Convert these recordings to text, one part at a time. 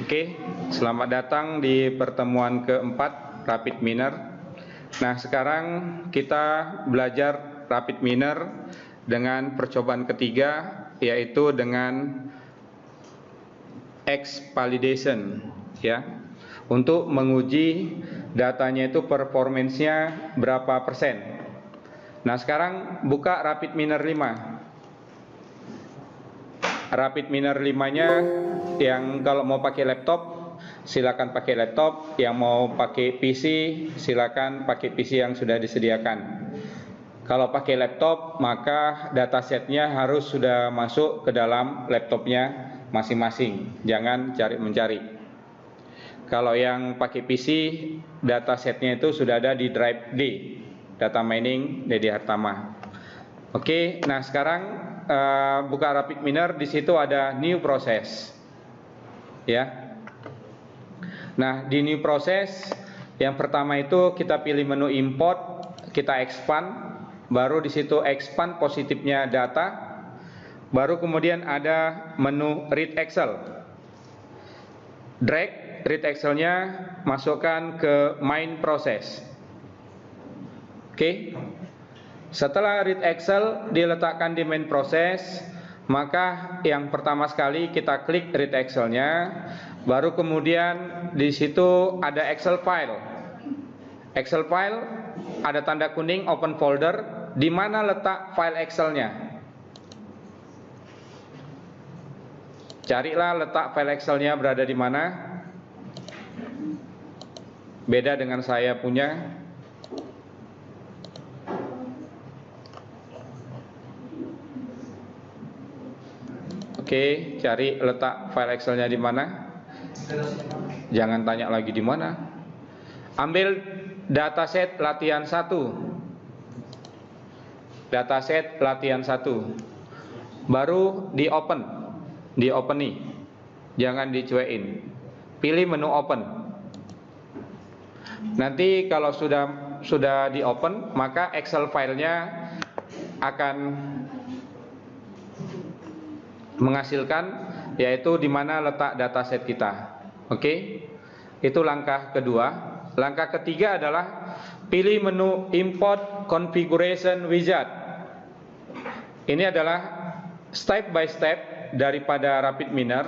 Oke, selamat datang di pertemuan keempat Rapid Miner. Nah, sekarang kita belajar Rapid Miner dengan percobaan ketiga, yaitu dengan X validation, ya, untuk menguji datanya itu performance-nya berapa persen. Nah, sekarang buka Rapid Miner 5. Rapid Miner 5-nya yang kalau mau pakai laptop silakan pakai laptop, yang mau pakai PC silakan pakai PC yang sudah disediakan. Kalau pakai laptop maka datasetnya harus sudah masuk ke dalam laptopnya masing-masing, jangan cari-mencari. Kalau yang pakai PC datasetnya itu sudah ada di drive D, data mining Dedi Hartama. Oke, nah sekarang buka Rapid Miner, di situ ada new process, ya. Nah, di new process yang pertama itu kita pilih menu import, kita expand, baru di situ expand positifnya data, baru kemudian ada menu read Excel, drag read Excelnya masukkan ke main process. Oke. Setelah read Excel diletakkan di main process, maka yang pertama sekali kita klik read Excelnya, baru kemudian di situ ada Excel file. Excel file ada tanda kuning open folder, di mana letak file Excelnya. Carilah letak file Excelnya berada di mana. Beda dengan saya punya. Oke, cari letak file Excelnya di mana. Jangan tanya lagi di mana. Ambil dataset latihan 1. Dataset latihan 1. Baru di open. Di open nih. Jangan dicuekin. Pilih menu open. Nanti kalau sudah di open, maka Excel filenya akan menghasilkan, yaitu di mana letak dataset kita. Oke, itu langkah kedua. Langkah ketiga adalah pilih menu import configuration wizard. Ini adalah step by step daripada Rapid Miner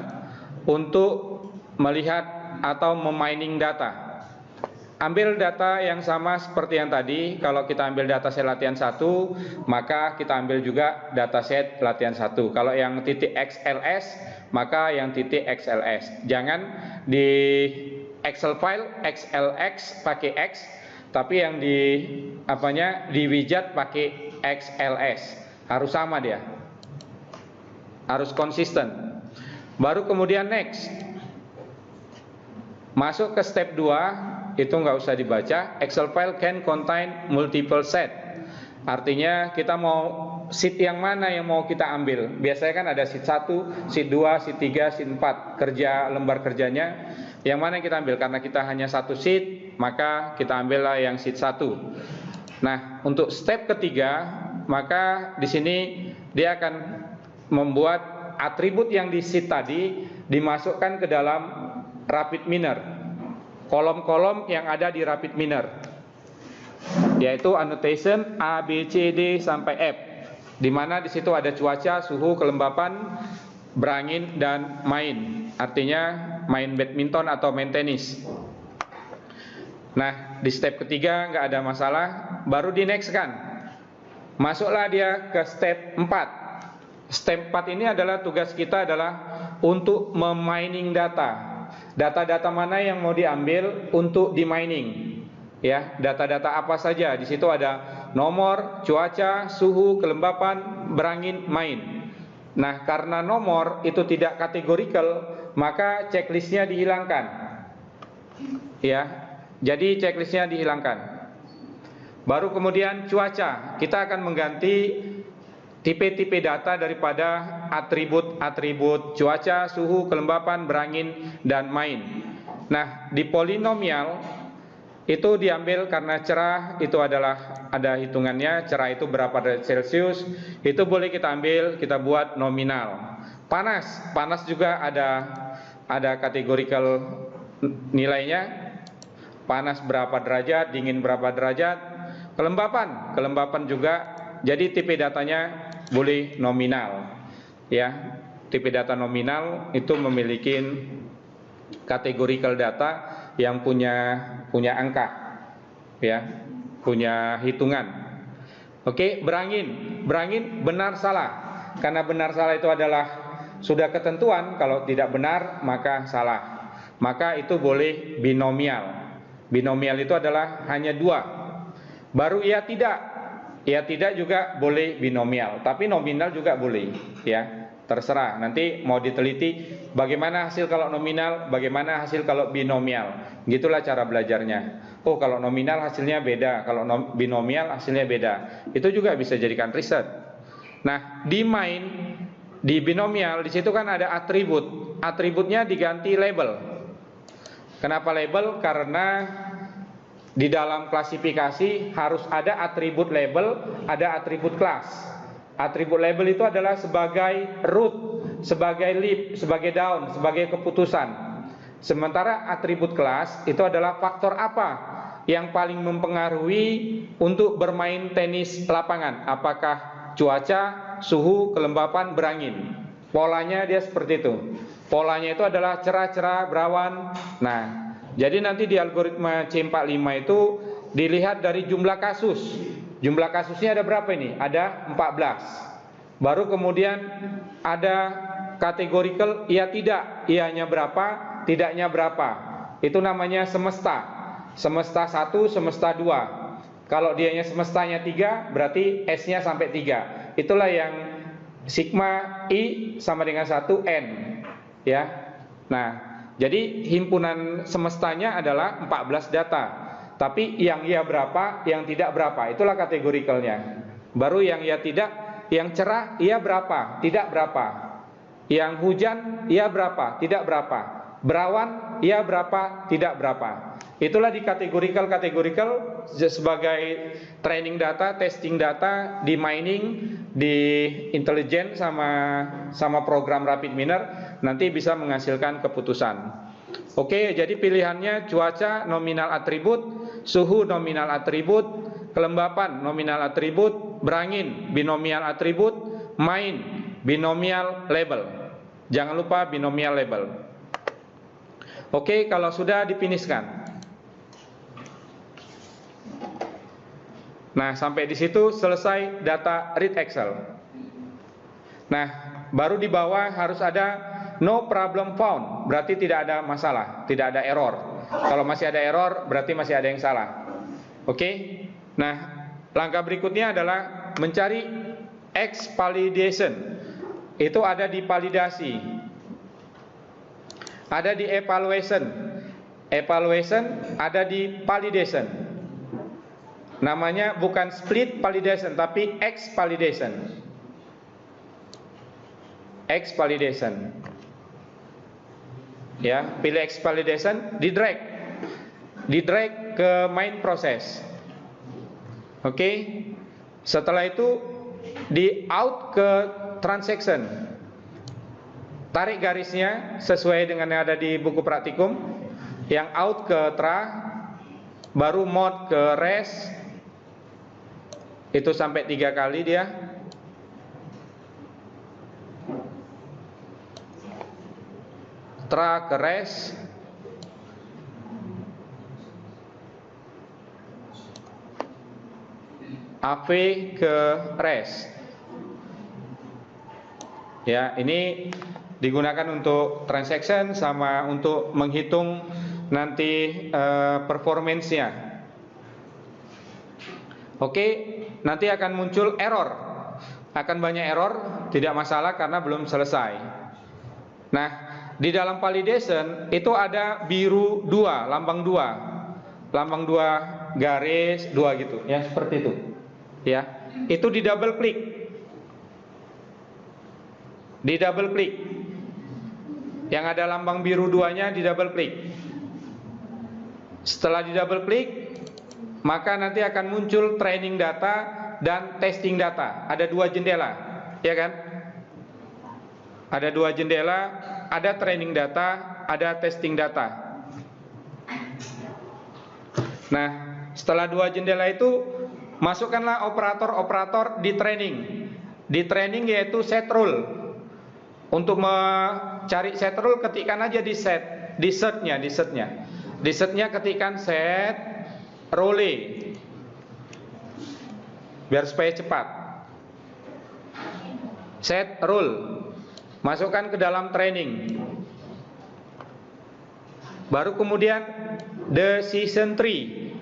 untuk melihat atau memining data. Ambil data yang sama seperti yang tadi. Kalau kita ambil dataset latihan 1, maka kita ambil juga dataset latihan 1. Kalau yang titik XLS, maka yang titik XLS. Jangan di Excel file XLX pakai X, tapi yang di widget pakai XLS. Harus sama dia. Harus konsisten. Baru kemudian next. Masuk ke step 2. Itu nggak usah dibaca. Excel file can contain multiple set. Artinya kita mau sheet yang mana yang mau kita ambil. Biasanya kan ada sheet 1, sheet 2, sheet 3, sheet 4. Lembar kerjanya yang mana yang kita ambil. Karena kita hanya satu sheet, maka kita ambillah yang sheet 1. Nah, untuk step ketiga, maka di sini dia akan membuat atribut yang di sheet tadi dimasukkan ke dalam Rapid Miner. Kolom-kolom yang ada di Rapid Miner, yaitu annotation A, B, C, D sampai F, di mana di situ ada cuaca, suhu, kelembapan, berangin dan main. Artinya main badminton atau main tenis. Nah, di step ketiga nggak ada masalah, baru di next kan. Masuklah dia ke step 4. Step 4 ini adalah tugas kita adalah untuk memining data. Data-data mana yang mau diambil untuk di mining, ya, data-data apa saja. Di situ ada nomor, cuaca, suhu, kelembapan, berangin, main. Nah, karena nomor itu tidak kategorikal, maka checklistnya dihilangkan, ya. Jadi checklistnya dihilangkan. Baru kemudian cuaca, kita akan mengganti tipe-tipe data daripada atribut-atribut cuaca, suhu, kelembapan, berangin, dan main. Nah, di polinomial itu diambil karena cerah itu adalah ada hitungannya, cerah itu berapa derajat Celcius, itu boleh kita ambil, kita buat nominal. Panas juga ada ada categorical nilainya, panas berapa derajat, dingin berapa derajat, kelembapan juga. Jadi tipe datanya boleh nominal, ya. Tipe data nominal itu memiliki categorical data yang punya angka, ya, punya hitungan. Oke, berangin benar salah. Karena benar salah itu adalah sudah ketentuan, kalau tidak benar maka salah. Maka itu boleh binomial. Binomial itu adalah hanya dua. Baru iya tidak juga boleh binomial, tapi nominal juga boleh, ya. Terserah, nanti mau diteliti bagaimana hasil kalau nominal, bagaimana hasil kalau binomial. Gitulah cara belajarnya. Oh, kalau nominal hasilnya beda, kalau binomial hasilnya beda. Itu juga bisa jadikan riset. Nah, di binomial di situ kan ada atribut. Atributnya diganti label. Kenapa label? Karena di dalam klasifikasi harus ada atribut label, ada atribut kelas. Atribut label itu adalah sebagai root, sebagai leaf, sebagai daun, sebagai keputusan. Sementara atribut kelas itu adalah faktor apa yang paling mempengaruhi untuk bermain tenis lapangan. Apakah cuaca, suhu, kelembapan, berangin. Polanya dia seperti itu. Polanya itu adalah cerah-cerah, berawan. Nah, jadi nanti di algoritma C45 itu dilihat dari jumlah kasus. Jumlah kasusnya ada berapa ini? Ada 14. Baru kemudian ada categorical iya tidak, iyanya berapa, tidaknya berapa. Itu namanya semesta. Semesta 1, semesta 2. Kalau dianya semestanya 3, berarti S-nya sampai 3. Itulah yang sigma I sama dengan 1 N, ya. Nah, jadi himpunan semestanya adalah 14 data. Tapi yang iya berapa, yang tidak berapa, itulah kategorikalnya. Baru yang iya tidak, yang cerah iya berapa, tidak berapa. Yang hujan iya berapa, tidak berapa. Berawan iya berapa, tidak berapa. Itulah di kategorical sebagai training data, testing data, di mining, di intelijen sama program rapid miner, nanti bisa menghasilkan keputusan. Oke, jadi pilihannya cuaca nominal atribut, suhu nominal atribut, kelembapan nominal atribut, berangin binomial atribut, main binomial label. Jangan lupa binomial label. Oke, kalau sudah difiniskan. Nah, sampai di situ selesai data read Excel. Nah, baru di bawah harus ada no problem found, berarti tidak ada masalah, tidak ada error. Kalau masih ada error, berarti masih ada yang salah. Oke. Nah, langkah berikutnya adalah mencari X validation. Itu ada di validasi, ada di evaluation, ada di validation. Namanya bukan split validation, tapi X validation. X validation. Ya, pilih X validation, di drag ke main proses. Oke. Setelah itu di out ke transaction. Tarik garisnya sesuai dengan yang ada di buku praktikum. Yang out ke tra, baru mode ke res. Itu sampai 3 kali dia. Tra ke res, AV ke res. Ya, ini digunakan untuk transaction sama untuk menghitung nanti performance-nya. Oke, nanti akan muncul error. Akan banyak error, tidak masalah karena belum selesai. Nah, di dalam validation itu ada biru 2, lambang 2. Lambang 2 garis 2 gitu, ya, seperti itu. Ya, itu di double klik. Di double klik. Yang ada lambang biru 2-nya di double klik. Setelah di double klik, maka nanti akan muncul training data dan testing data. Ada 2 jendela, ya kan? Ada 2 jendela, ada training data, ada testing data. Nah, setelah 2 jendela itu, masukkanlah operator-operator di training. Di training yaitu set rule. Untuk mencari set rule, ketikkan aja di setnya. Di setnya ketikkan set rule, biar supaya cepat. Set rule, masukkan ke dalam training. Baru kemudian decision tree,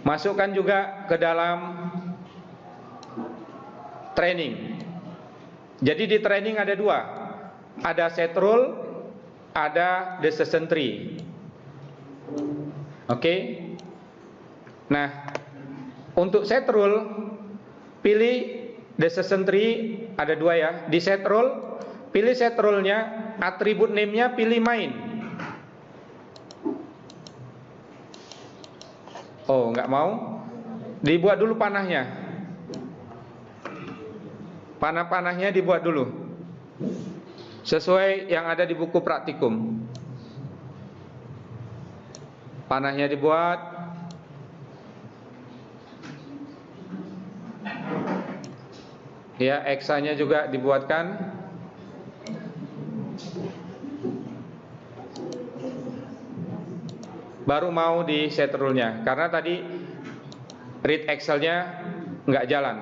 masukkan juga ke dalam training. Jadi di training ada 2, ada set rule, ada decision tree. Oke. Nah, untuk set rule, pilih decision tree, ada 2 ya. Di set rule, pilih set rule-nya, atribut name-nya pilih main. Oh, nggak mau? Dibuat dulu panahnya. Panah-panahnya dibuat dulu sesuai yang ada di buku praktikum. Panahnya dibuat. Ya, eksanya juga dibuatkan. Baru mau di set rule-nya, karena tadi read Excel-nya nggak jalan.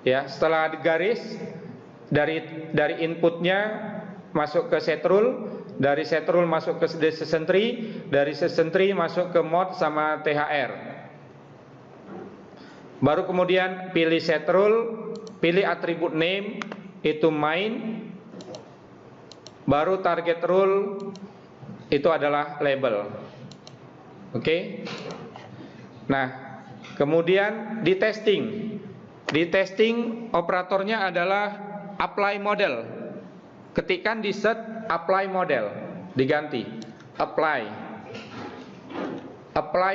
Ya, setelah garis dari inputnya masuk ke set rule, dari set rule masuk ke decision tree, dari decision tree masuk ke mode sama THR. Baru kemudian pilih set rule, pilih atribut name itu main, baru target rule itu adalah label. Oke. Nah, kemudian di testing. Di testing operatornya adalah apply model. Ketikkan di set apply model, diganti apply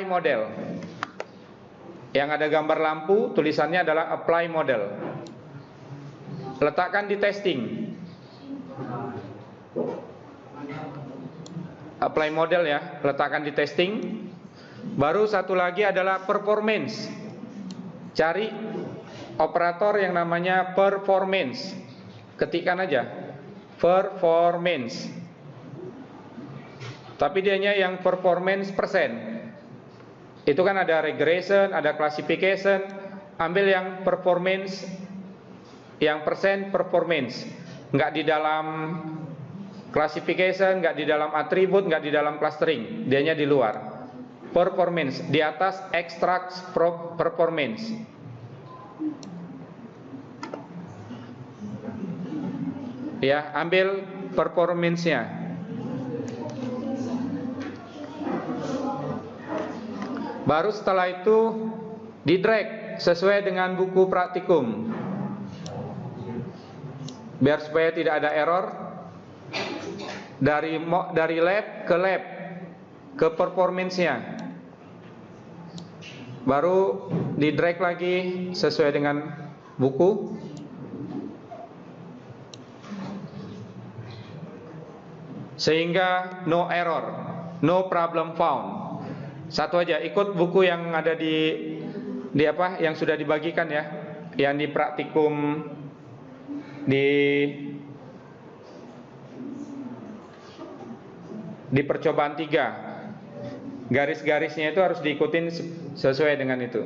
model. Yang ada gambar lampu, tulisannya adalah apply model. Letakkan di testing. Apply model ya, letakkan di testing. Baru satu lagi adalah performance. Cari operator yang namanya performance. Ketikkan aja performance. Tapi dianya yang performance persen. Itu kan ada regression, ada classification. Ambil yang performance, yang persen performance. Nggak di dalam classification, nggak di dalam atribut, nggak di dalam clustering. Dianya di luar. Performance, di atas extract performance. Ya, ambil performance-nya. Baru setelah itu di drag sesuai dengan buku praktikum. Biar supaya tidak ada error. Dari lab ke performance-nya. Baru di drag lagi sesuai dengan buku. Sehingga no error, no problem found. Satu aja, ikut buku yang ada di apa, yang sudah dibagikan ya, yang di praktikum di percobaan 3. Garis-garisnya itu harus diikutin sesuai dengan itu.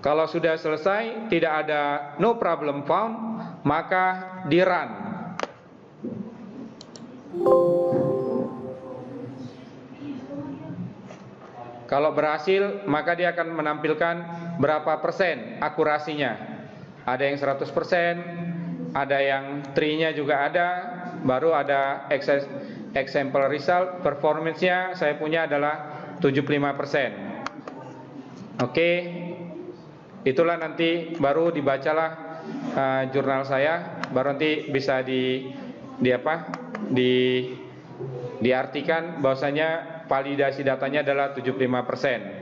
Kalau sudah selesai, tidak ada no problem found, maka di run. Kalau berhasil, maka dia akan menampilkan berapa persen akurasinya. Ada yang 100%, ada yang tree-nya juga ada, baru ada example result. Performance-nya saya punya adalah 75%. Oke. Itulah nanti baru dibacalah jurnal saya, baru nanti bisa diartikan bahwasanya validasi datanya adalah 75%.